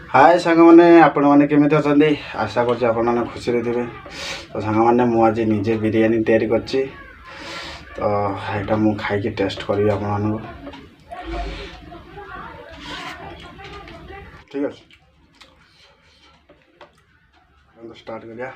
हाय सांग मैंने आपण मैंने केमी अच्छा आशा कर खुशी थे। तो सांग मैंने मुझे निजे बिरियानी तैयारी करची तो यहाँ मुझे खाई टेस्ट करी आपण ठीक है स्टार्ट करिया।